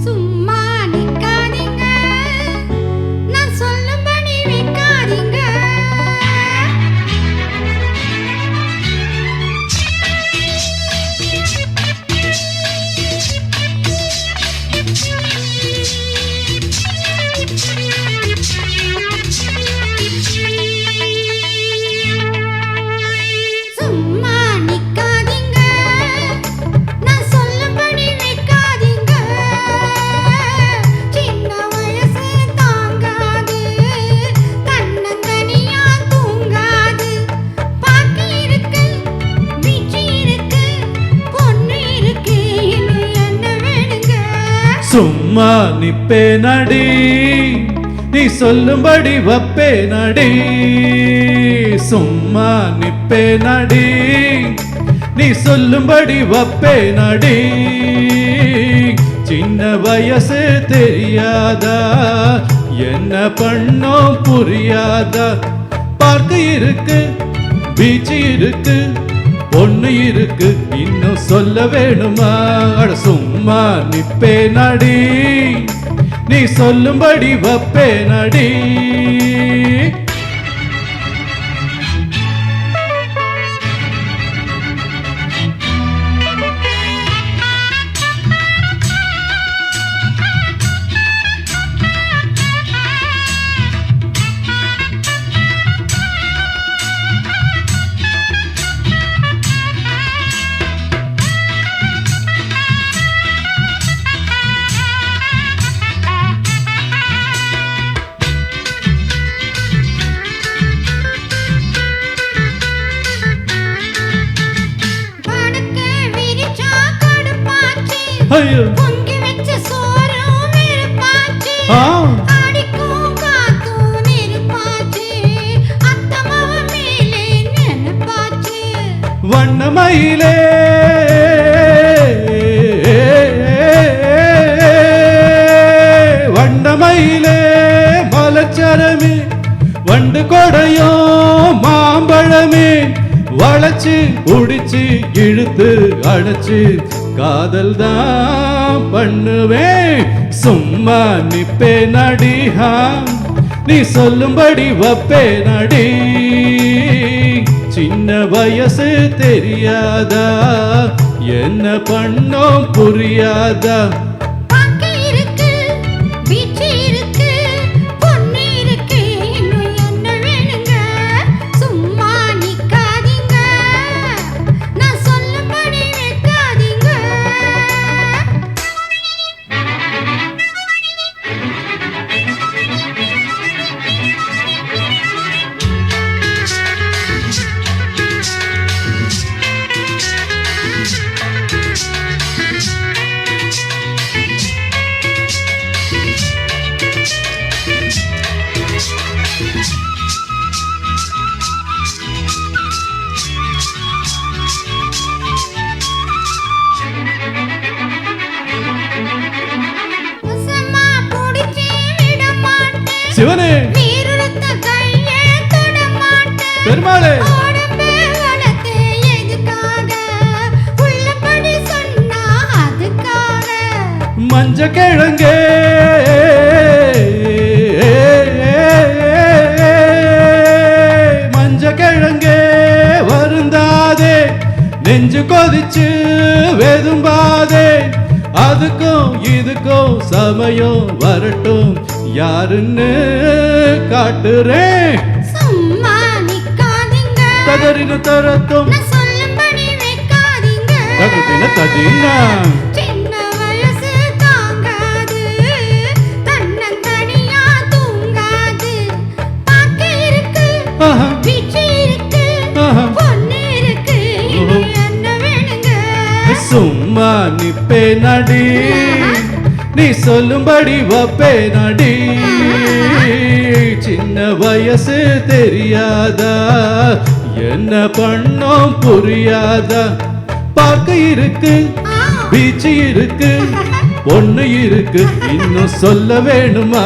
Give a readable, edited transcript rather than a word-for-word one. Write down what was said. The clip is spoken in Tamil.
சும்மா நிக்காதீங்க, நான் சொல்லும்படி வைக்காதீங்க. சும்மா நிக்காதீங்க, நான் சொல்லும்படி வைக்காதீங்க. சின்ன வயசு தாங்காது, தன்னந்தனியா தூங்காது. பாக்கி இருக்கு, வீச்சு இருக்கு, பொண்ணு இருக்கு, இன்னும் என்ன வேணுங்க? சும்மா நிப்பே நடி, நீ சொல்லும்படி வப்பே நடி. சும்மா நிப்பே நடி, நீ சொல்லும்படி வப்பே நடி. சின்ன வயசு தெரியாதா, என்ன பண்ணோம் புரியாதா. பார்க்க இருக்கு, பீச்சு இருக்கு, பொண்ணு இருக்கு, இன்னும் சொல்ல வேணுமா? அட சும்மா நிப்பே நடி, நீ சொல்லும்படி வப்பே நடி. படுக்க விரிச்சா கடுப்பாச்சு, ஐயோ பொங்கி வச்ச சோறும் வெறுப்பாச்சு. ஆ அடிக்கும் காத்தும் நெருப்பாச்சு, அத்தமாவ மேலே நினைப்பாச்சு. வண்ணமயிலே வண்ணமயிலே மலச்சரமே, வண்டு கொடையோ மாம்பழமே. வளைச்சு உடிச்சு இழுத்து அடைச்சு காதல் தான் பண்ணுவேன். சும்மா நிப்பே நடிஹா, நீ சொல்லும்படி வப்பே நடி. சின்ன வயசு தெரியாதா, என்ன பண்ணோம் புரியாதா. பாக்கி இருக்கு, வீச்சு இருக்கு, பொண்ணு இருக்கு, இன்னும் என்ன வேணுங்க? சும்மா நிக்காதீங்க, நான் சொல்லும்படி வைக்காதீங்க. உசமா புடிச்சு விட மாட்டேன், சிவனே நீருத்த கையை தொட மாட்டேன். பெருமாளே உடம்பை வளர்த்து எதுக்காக? உள்ளபடி சொன்னா அதுக்காக. மஞ்ச கிழங்கே மஞ்ச கிழங்கே வருந்தாதே, நெஞ்சு கொதிச்சு வெதும்பாதே. அதுக்கும் இதுக்கும் சமயம் வரட்டும், யாருன்னு காட்டுறேன். சும்மா நிக்காதீங்க, ததறின தரத்தும் நான் சொல்லும்படி வைக்காதீங்க. தகுதின ததினா சின்ன வயசு தாங்காது, தன்னந்தனியா தூங்காது. பாக்கி இருக்கு, ஆஹா வீச்சு இருக்கு, ஆஹா. பொண்ணு இருக்கு, இன்னும் என்ன வேணுங்க? சும்மா நிப்பே நடி, நீ சொல்லும்படி வப்பே நடி. சின்ன வயசு தெரியாதா, என்ன பண்ணோம் புரியாதா. பார்க்க இருக்கு, பீச்சு இருக்கு, பொண்ணு இருக்கு, இன்னும் சொல்ல வேணுமா?